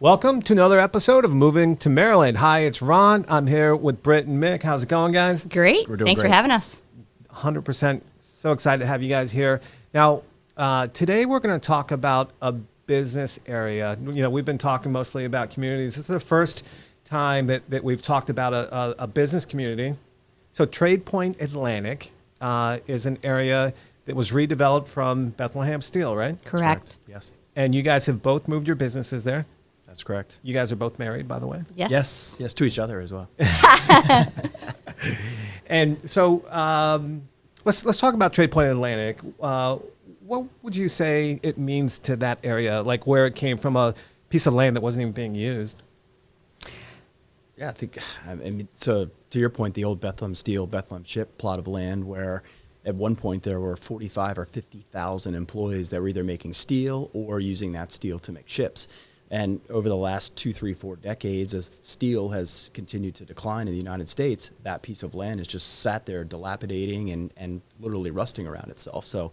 Welcome to another episode of Moving to Maryland. Hi, it's Ron. I'm here with Britt and Mick. How's it going, guys? Great. Thanks for having us. 100%. So excited to have you guys here. Now, today we're going to talk about a business area. You know, we've been talking mostly about communities. This is the first time that we've talked about a business community. So Tradepoint Atlantic is an area that was redeveloped from Bethlehem Steel, right? Correct. Yes. And you guys have both moved your businesses there. That's correct. You guys are both married, by the way. Yes. Yes, to each other as well. And so let's talk about Tradepoint Atlantic. What would you say it means to that area, like where it came from, a piece of land that wasn't even being used? Yeah, I mean, so to your point, the old Bethlehem Steel, Bethlehem Ship plot of land where at one point there were 45 or 50,000 employees that were either making steel or using that steel to make ships. And over the last 2, 3, 4 decades, as steel has continued to decline in the United States, that piece of land has just sat there dilapidating and literally rusting around itself. So,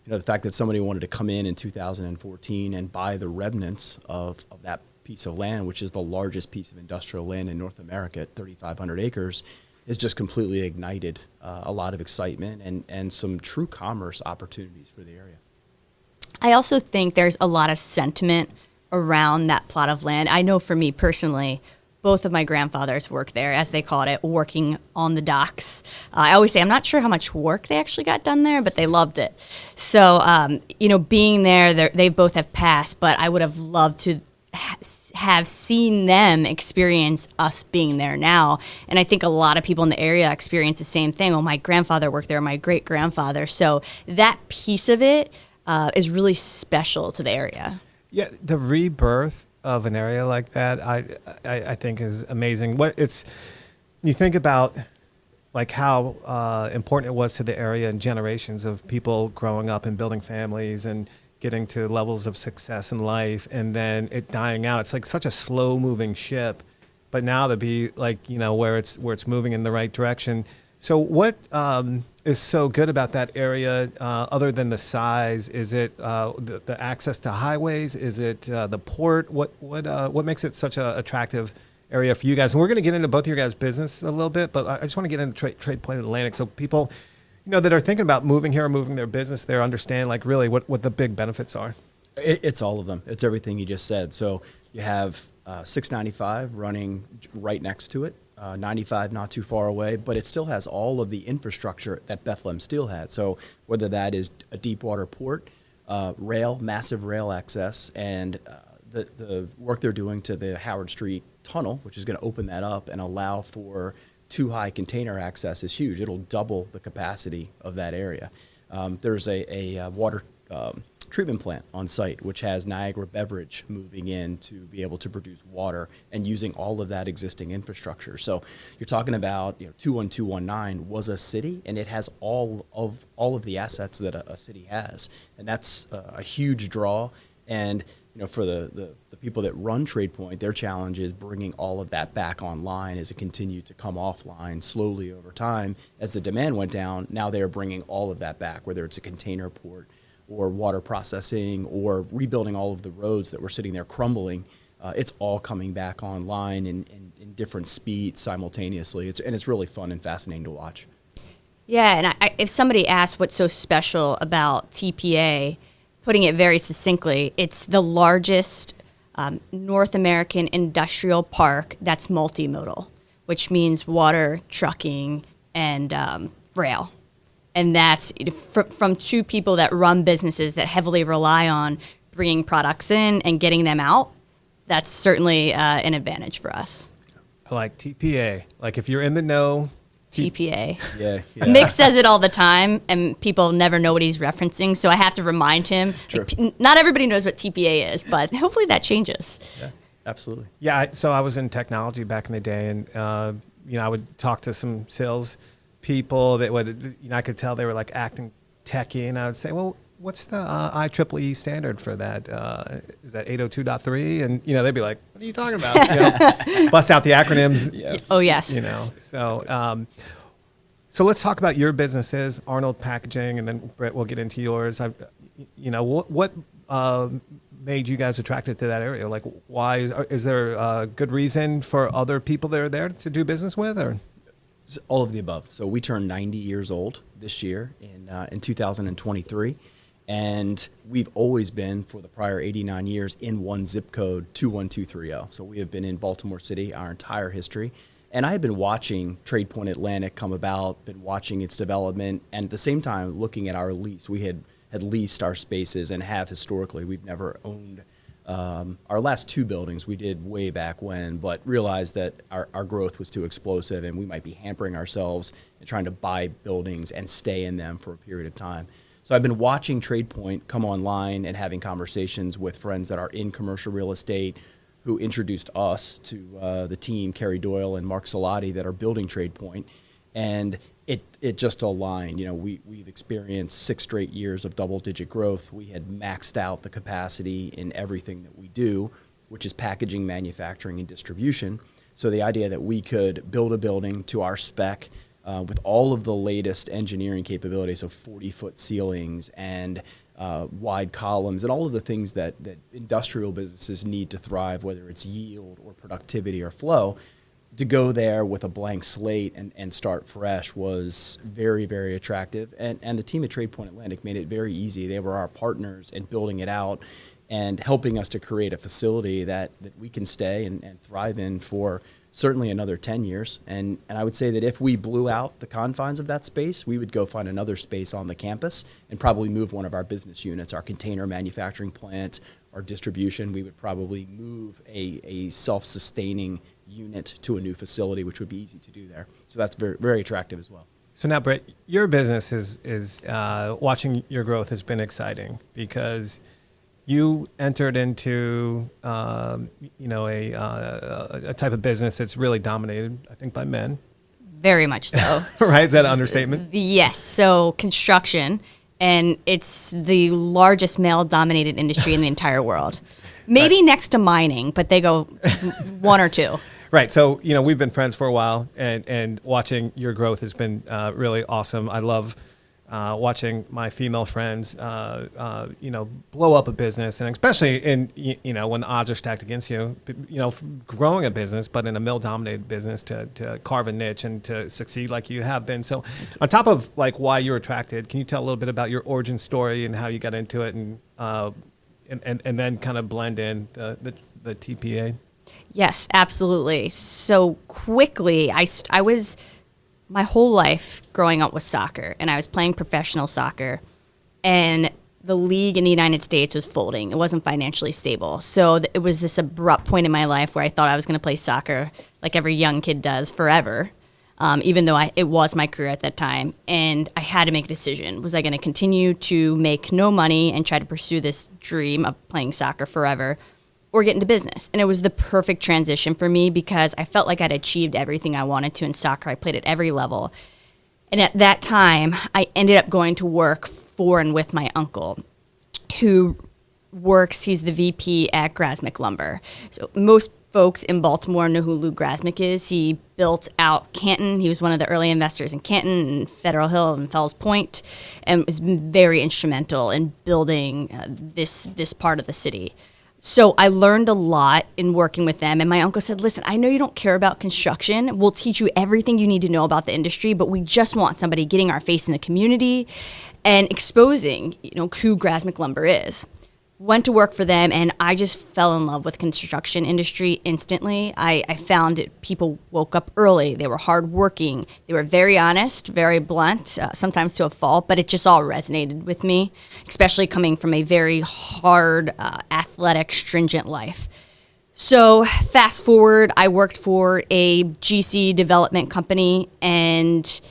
you know, the fact that somebody wanted to come in 2014 and buy the remnants of that piece of land, which is the largest piece of industrial land in North America at 3,500 acres, has just completely ignited a lot of excitement and some true commerce opportunities for the area. I also think there's a lot of sentiment around that plot of land. I know for me personally, both of my grandfathers worked there, as they called it, working on the docks. I always say I'm not sure how much work they actually got done there, but they loved it. So, you know, being there, they both have passed, but I would have loved to have seen them experience us being there now. And I think a lot of people in the area experience the same thing. Oh, my grandfather worked there, my great-grandfather. So that piece of it is really special to the area. Yeah, the rebirth of an area like that, I think is amazing. You think about like how important it was to the area and generations of people growing up and building families and getting to levels of success in life, and then it dying out. It's like such a slow moving ship, but now to be like, you know, where it's moving in the right direction. So what is so good about that area, other than the size? Is it the access to highways? Is it the port? What makes it such an attractive area for you guys? And we're going to get into both of your guys' business a little bit, but I just want to get into Tradepoint Atlantic so people, you know, that are thinking about moving here or moving their business there understand like really what the big benefits are. It's all of them. It's everything you just said. So you have 695 running right next to it. 95 not too far away, but it still has all of the infrastructure that Bethlehem Steel had. So whether that is a deep water port, massive rail access, and the work they're doing to the Howard Street tunnel, which is going to open that up and allow for too high container access, is huge. It'll double the capacity of that area. There's a water treatment plant on site, which has Niagara Beverage moving in to be able to produce water and using all of that existing infrastructure. So you're talking about, you know, 21219 was a city, and it has all of the assets that a city has, and that's a huge draw. And you know, for the people that run Tradepoint, their challenge is bringing all of that back online as it continued to come offline slowly over time. As the demand went down, now they're bringing all of that back, whether it's a container port or water processing or rebuilding all of the roads that were sitting there crumbling. It's all coming back online in different speeds simultaneously. It's really fun and fascinating to watch. Yeah, and if somebody asks what's so special about TPA, putting it very succinctly, it's the largest North American industrial park that's multi-modal, which means water, trucking, and rail. And that's from two people that run businesses that heavily rely on bringing products in and getting them out. That's certainly an advantage for us. I like TPA. Like if you're in the know, TPA. Yeah. Mick says it all the time, and people never know what he's referencing, so I have to remind him. True. Not everybody knows what TPA is, but hopefully that changes. Yeah, absolutely. Yeah, so I was in technology back in the day, and you know, I would talk to some sales people that would, you know, I could tell they were like acting techie, and I would say, well, what's the IEEE standard for that? Is that 802.3? And, you know, they'd be like, what are you talking about? You know, bust out the acronyms. Yes. Oh, yes. You know, so let's talk about your businesses, Arnold Packaging, and then Britt, we'll get into yours. You know, what made you guys attracted to that area? Like, why is there a good reason for other people that are there to do business with, or? All of the above. So we turned 90 years old this year in 2023. And we've always been, for the prior 89 years, in one zip code, 21230. So we have been in Baltimore City our entire history. And I had been watching Tradepoint Atlantic come about, been watching its development, and at the same time looking at our lease. We had leased our spaces and have historically. We've never owned our last two buildings. We did way back when, but realized that our growth was too explosive and we might be hampering ourselves and trying to buy buildings and stay in them for a period of time. So I've been watching Tradepoint come online and having conversations with friends that are in commercial real estate who introduced us to the team, Kerry Doyle and Mark Salati, that are building Tradepoint. And it just aligned. You know, we've experienced 6 straight years of double-digit growth. We had maxed out the capacity in everything that we do, which is packaging, manufacturing, and distribution. So the idea that we could build a building to our spec with all of the latest engineering capabilities, so 40-foot ceilings and wide columns and all of the things that industrial businesses need to thrive, whether it's yield or productivity or flow, to go there with a blank slate and start fresh was very, very attractive. And the team at Tradepoint Atlantic made it very easy. They were our partners in building it out and helping us to create a facility that we can stay and thrive in for certainly another 10 years. And I would say that if we blew out the confines of that space, we would go find another space on the campus and probably move one of our business units, our container manufacturing plant, our distribution. We would probably move a self-sustaining unit to a new facility, which would be easy to do there. So that's very, very attractive as well. So now, Britt, your business is watching your growth has been exciting because you entered into a type of business that's really dominated, I think, by men. Very much so. Right? Is that an understatement? Yes. So construction, and it's the largest male-dominated industry in the entire world. Maybe next to mining, but they go 1 or 2. Right. So, we've been friends for a while, and watching your growth has been really awesome. I love watching my female friends, blow up a business, and especially when the odds are stacked against you, growing a business, but in a male-dominated business to carve a niche and to succeed like you have been. So on top of why you're attracted, can you tell a little bit about your origin story and how you got into it and then kind of blend in the TPA? Yes, absolutely. So quickly, I was my whole life growing up was soccer, and I was playing professional soccer, and the league in the United States was folding. It wasn't financially stable. So it was this abrupt point in my life where I thought I was going to play soccer like every young kid does forever, even though it was my career at that time. And I had to make a decision. Was I going to continue to make no money and try to pursue this dream of playing soccer forever, or get into business? And it was the perfect transition for me because I felt like I'd achieved everything I wanted to in soccer. I played at every level. And at that time, I ended up going to work for and with my uncle, who he's the VP at Grasmick Lumber. So most folks in Baltimore know who Lou Grasmick is. He built out Canton. He was one of the early investors in Canton and Federal Hill and Fells Point, and was very instrumental in building this part of the city. So I learned a lot in working with them. And my uncle said, listen, I know you don't care about construction. We'll teach you everything you need to know about the industry, but we just want somebody getting our face in the community and exposing, who Grasmick Lumber is. Went to work for them, and I just fell in love with construction industry instantly. I found people woke up early. They were hardworking. They were very honest, very blunt, sometimes to a fault, but it just all resonated with me, especially coming from a very hard, athletic, stringent life. So fast forward, I worked for a GC development company and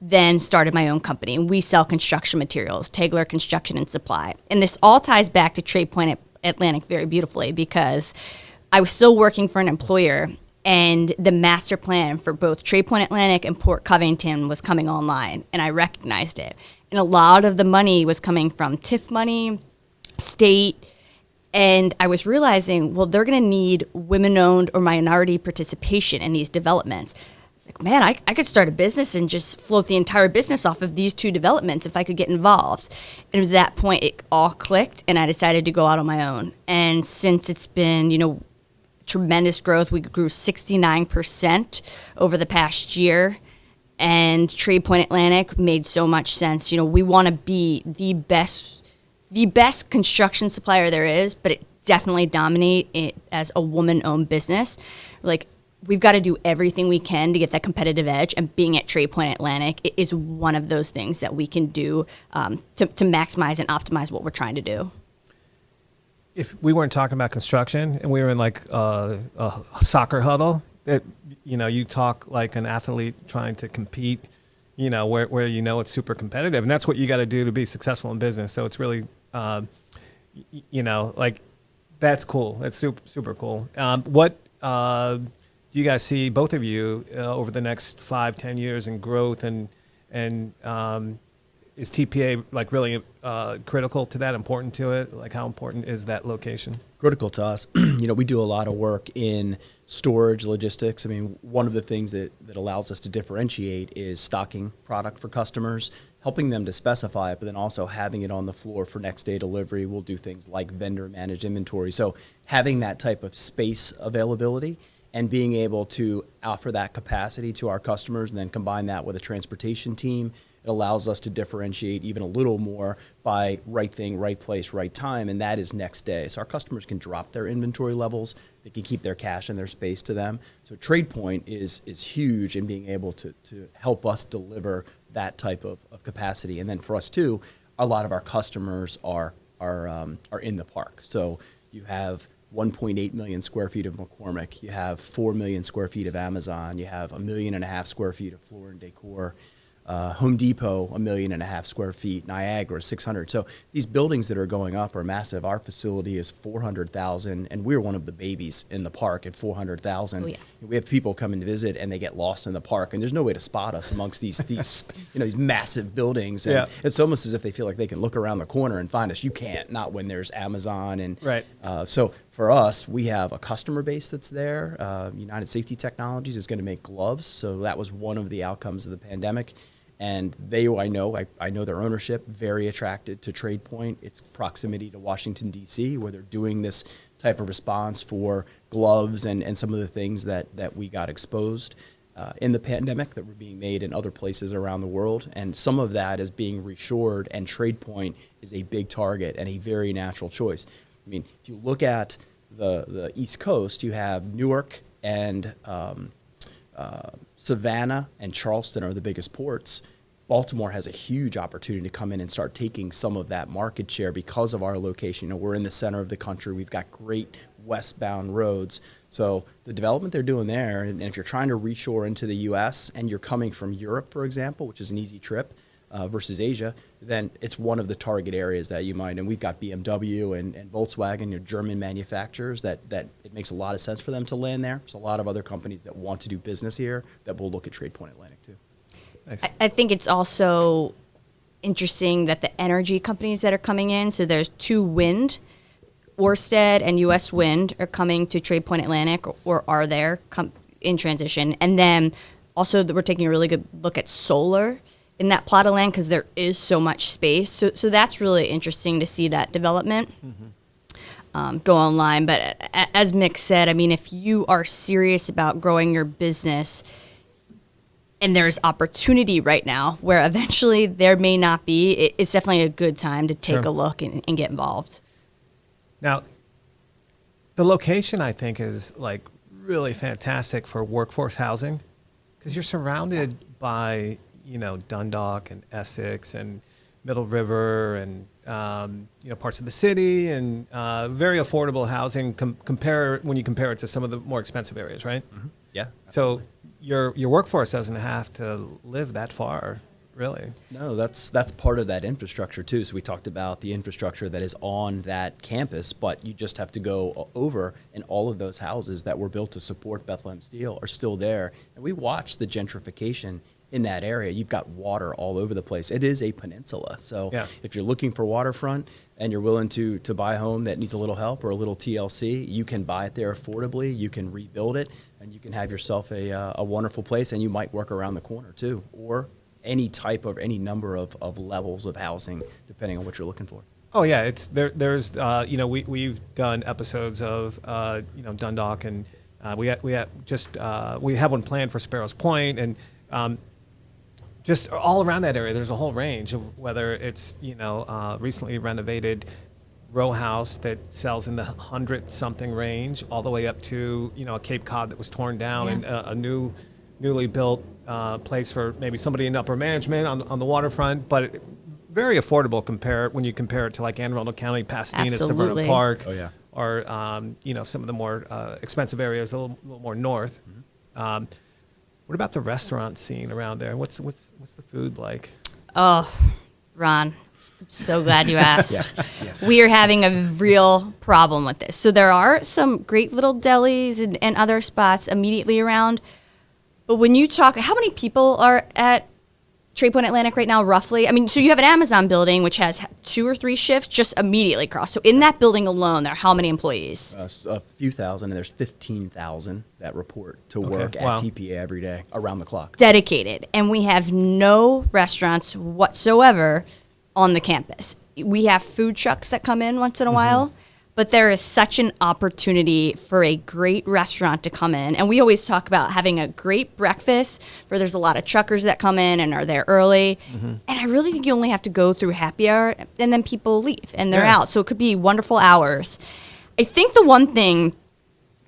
then started my own company. And we sell construction materials, Tegeler Construction Supply. And this all ties back to Tradepoint Atlantic very beautifully because I was still working for an employer, and the master plan for both Tradepoint Atlantic and Port Covington was coming online, and I recognized it. And a lot of the money was coming from TIF money, state, and I was realizing, well, they're going to need women-owned or minority participation in these developments. It's like, man, I could start a business and just float the entire business off of these two developments if I could get involved. And it was that point it all clicked, and I decided to go out on my own. And since it's been, tremendous growth, we grew 69% over the past year. And Tradepoint Atlantic made so much sense. We want to be the best construction supplier there is, but it definitely dominate it as a woman-owned business. Like, we've got to do everything we can to get that competitive edge, and being at Tradepoint Atlantic is one of those things that we can do to maximize and optimize what we're trying to do. If we weren't talking about construction and we were in like a soccer huddle, you talk like an athlete trying to compete, where it's super competitive, and that's what you got to do to be successful in business. So it's really, like, that's cool. That's super cool. What do you guys see, both of you, over the next 5-10 years in growth, and is TPA like really critical to that, important to it? Like, how important is that location? Critical to us. We do a lot of work in storage, logistics. I mean, one of the things that allows us to differentiate is stocking product for customers, helping them to specify it, but then also having it on the floor for next day delivery. We'll do things like vendor managed inventory. So having that type of space availability and being able to offer that capacity to our customers, and then combine that with a transportation team, it allows us to differentiate even a little more by right thing, right place, right time, and that is next day. So our customers can drop their inventory levels, they can keep their cash and their space to them. So Tradepoint is huge in being able to help us deliver that type of capacity. And then for us too, a lot of our customers are in the park. So you have 1.8 million square feet of McCormick, you have 4 million square feet of Amazon, you have 1.5 million square feet of Floor and Decor, Home Depot, 1.5 million square feet, Niagara, 600. So these buildings that are going up are massive. Our facility is 400,000, and we're one of the babies in the park at 400,000. Oh, yeah. We have people coming to visit, and they get lost in the park, and there's no way to spot us amongst these these massive buildings. And it's almost as if they feel like they can look around the corner and find us. You can't, not when there's Amazon. And right. So for us, we have a customer base that's there. United Safety Technologies is going to make gloves, so that was one of the outcomes of the pandemic. And I know their ownership, very attracted to Tradepoint. It's proximity to Washington, D.C., where they're doing this type of response for gloves and some of the things that we got exposed in the pandemic that were being made in other places around the world. And some of that is being reshored, and Tradepoint is a big target and a very natural choice. I mean, if you look at the East Coast, you have Newark and Savannah and Charleston are the biggest ports. Baltimore has a huge opportunity to come in and start taking some of that market share because of our location. We're in the center of the country. We've got great westbound roads. So the development they're doing there, and if you're trying to reshore into the U.S. and you're coming from Europe, for example, which is an easy trip, versus Asia, then it's one of the target areas that you might. And we've got BMW and Volkswagen, German manufacturers, that it makes a lot of sense for them to land there. There's a lot of other companies that want to do business here that will look at Tradepoint Atlantic too. Nice. I think it's also interesting that the energy companies that are coming in, so there's 2 wind, Ørsted and U.S. Wind are coming to Tradepoint Atlantic, or are there in transition. And then also we're taking a really good look at solar in that plot of land, because there is so much space. So that's really interesting to see that development go online. But as Mick said, I mean, if you are serious about growing your business, and there's opportunity right now where eventually there may not be, it's definitely a good time to take a look and get involved. Now, the location, I think, is like really fantastic for workforce housing, because you're surrounded by Dundalk and Essex and Middle River and parts of the city, and very affordable housing when you compare it to some of the more expensive areas, right? Mm-hmm. Yeah. Absolutely. So your workforce doesn't have to live that far, really. No, that's part of that infrastructure too. So we talked about the infrastructure that is on that campus, but you just have to go over, and all of those houses that were built to support Bethlehem Steel are still there. And we watched the gentrification in that area. You've got water all over the place. It is a peninsula. So Yeah. if you're looking for waterfront and you're willing to buy a home that needs a little help or a little TLC, you can buy it there affordably. You can rebuild it, and you can have yourself a wonderful place, and you might work around the corner too, or any number of levels of housing, depending on what you're looking for. Oh yeah, it's there. There's we've done episodes of Dundalk, and we have one planned for Sparrows Point, and just all around that area. There's a whole range of whether it's recently renovated row house that sells in the 100-something range, all the way up to a Cape Cod that was torn down, and a newly built place for maybe somebody in upper management on the waterfront, but very affordable when you compare it to like Arundel County, Pasadena, Absolutely. Severna Park, Oh, yeah. or some of the more expensive areas a little more north. What about the restaurant scene around there? What's the food like? Oh, Ron, I'm so glad you asked. Yes. We are having a real problem with this. So there are some great little delis and other spots immediately around. But when you talk, how many people are at Tradepoint Atlantic right now, roughly? I mean, so you have an Amazon building, which has 2 or 3 shifts just immediately across. So in that building alone, there are how many employees? A few thousand, and there's 15,000 that report to work at Wow. TPA every day, around the clock. Dedicated. And we have no restaurants whatsoever on the campus. We have food trucks that come in once in a while, but there is such an opportunity for a great restaurant to come in. And we always talk about having a great breakfast, where there's a lot of truckers that come in and are there early. And I really think you only have to go through happy hour, and then people leave and they're out. So it could be wonderful hours. I think the one thing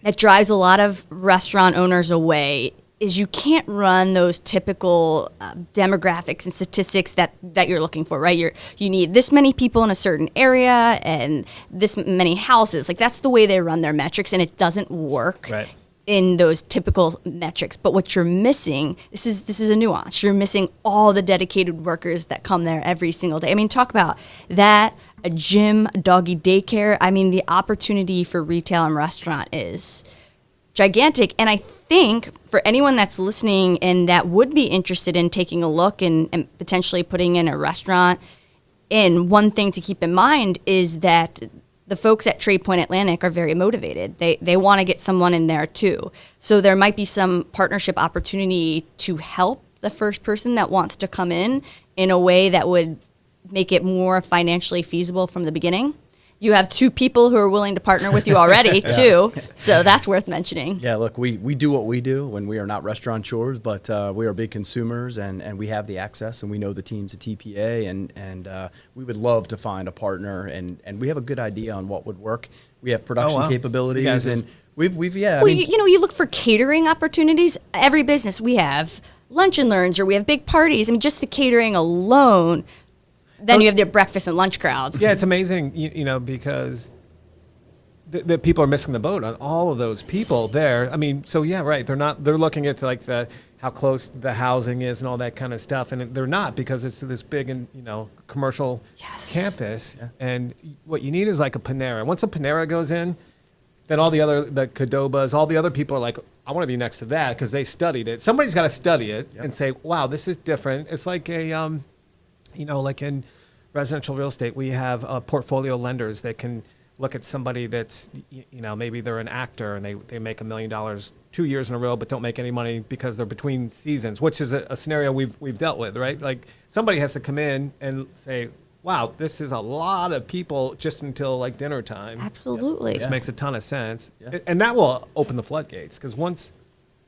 that drives a lot of restaurant owners away is you can't run those typical demographics and statistics that you're looking for, right? You need this many people in a certain area and this many houses. Like, that's the way they run their metrics, and it doesn't work Right. in those typical metrics. But what you're missing, this is a nuance. You're missing all the dedicated workers that come there every single day. I mean, talk about that, a gym, a doggy daycare. I mean, the opportunity for retail and restaurant is gigantic. And I think for anyone that's listening and that would be interested in taking a look and potentially putting in a restaurant, and one thing to keep in mind is that the folks at Tradepoint Atlantic are very motivated. They want to get someone in there too. So there might be some partnership opportunity to help the first person that wants to come in a way that would make it more financially feasible from the beginning. You have 2 people who are willing to partner with you already, too. So that's worth mentioning. Yeah, look, we do what we do when we are not restaurateurs, but we are big consumers, and we have the access, and we know the teams at TPA, and we would love to find a partner, and we have a good idea on what would work. We have production wow. capabilities, You guys have- and we've yeah. Well, you look for catering opportunities. Every business, we have lunch and learns, or we have big parties. I mean, just the catering alone. Then you have the breakfast and lunch crowds. Yeah, it's amazing, because the people are missing the boat on all of those people there. I mean, so yeah, right. They're looking at like how close the housing is and all that kind of stuff, and they're not, because it's this big and commercial campus. Yeah. And what you need is like a Panera. Once a Panera goes in, then all the Qdobas, all the other people are like, I want to be next to that, because they studied it. Somebody's got to study it and say, wow, this is different. It's like a like in residential real estate, we have portfolio lenders that can look at somebody that's, maybe they're an actor and they make $1 million 2 years in a row, but don't make any money because they're between seasons, which is a scenario we've dealt with, right? Like, somebody has to come in and say, wow, this is a lot of people just until like dinner time. Absolutely. This makes a ton of sense. Yeah. And that will open the floodgates, because once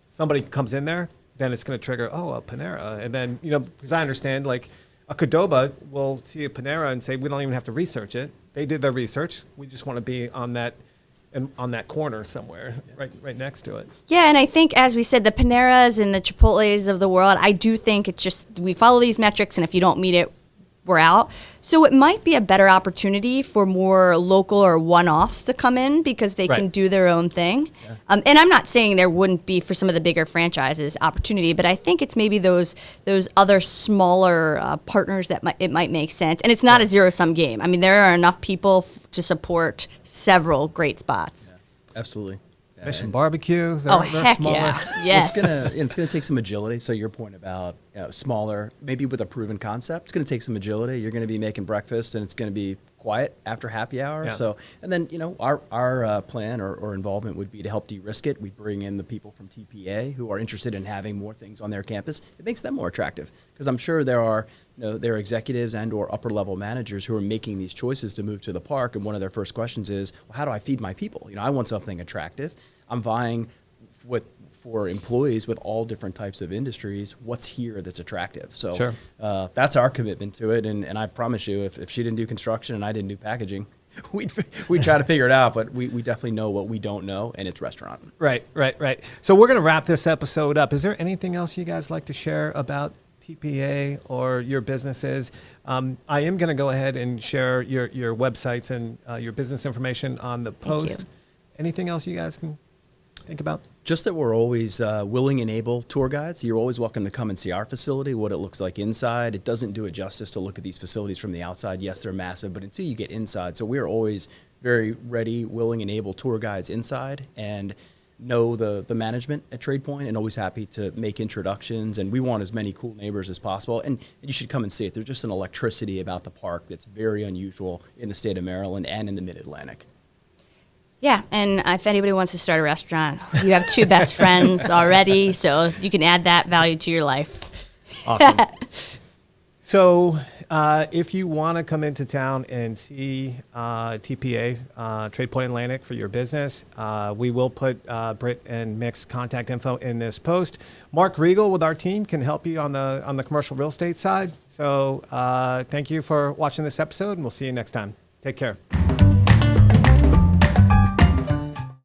somebody comes in there, then it's going to trigger, a Panera. And then, because I understand, like, a Qdoba will see a Panera and say, we don't even have to research it. They did their research. We just want to be on that corner somewhere, right next to it. Yeah, and I think, as we said, the Paneras and the Chipotles of the world, I do think it's just, we follow these metrics, and if you don't meet it, we're out. So it might be a better opportunity for more local or one-offs to come in, because they can Right. do their own thing. Yeah. And I'm not saying there wouldn't be for some of the bigger franchises opportunity, but I think it's maybe those other smaller partners that it might make sense. And it's not a zero-sum game. I mean, there are enough people to support several great spots. Absolutely. Mission Barbecue. Oh, heck yeah. Yes. It's gonna take some agility. So your point about smaller, maybe with a proven concept, it's gonna take some agility. You're gonna be making breakfast, and it's gonna be quiet after happy hour. Yeah. So, and then our plan or involvement would be to help de-risk it. We bring in the people from TPA who are interested in having more things on their campus. It makes them more attractive because I'm sure there are there are executives and or upper level managers who are making these choices to move to the park, and one of their first questions is, well, how do I feed my people? I want something attractive. I'm vying for employees with all different types of industries. What's here that's attractive? So Sure. That's our commitment to it. And I promise you, if she didn't do construction and I didn't do packaging, we'd try to figure it out. But we definitely know what we don't know, and it's restaurant. Right. So we're going to wrap this episode up. Is there anything else you guys like to share about TPA or your businesses? I am going to go ahead and share your websites and your business information on the post. you. Anything else you guys can think about? Just that we're always willing and able tour guides. You're always welcome to come and see our facility, what it looks like inside. It doesn't do it justice to look at these facilities from the outside. Yes, they're massive, but until you get inside. So we're always very ready, willing, and able tour guides inside and know the management at Tradepoint, and always happy to make introductions. And we want as many cool neighbors as possible. And you should come and see it. There's just an electricity about the park that's very unusual in the state of Maryland and in the Mid-Atlantic. Yeah, and if anybody wants to start a restaurant, you have two best friends already, so you can add that value to your life. Awesome. So if you want to come into town and see TPA, Tradepoint Atlantic, for your business, we will put Britt and Mick's contact info in this post. Mark Riegel with our team can help you on the commercial real estate side. So thank you for watching this episode, and we'll see you next time. Take care.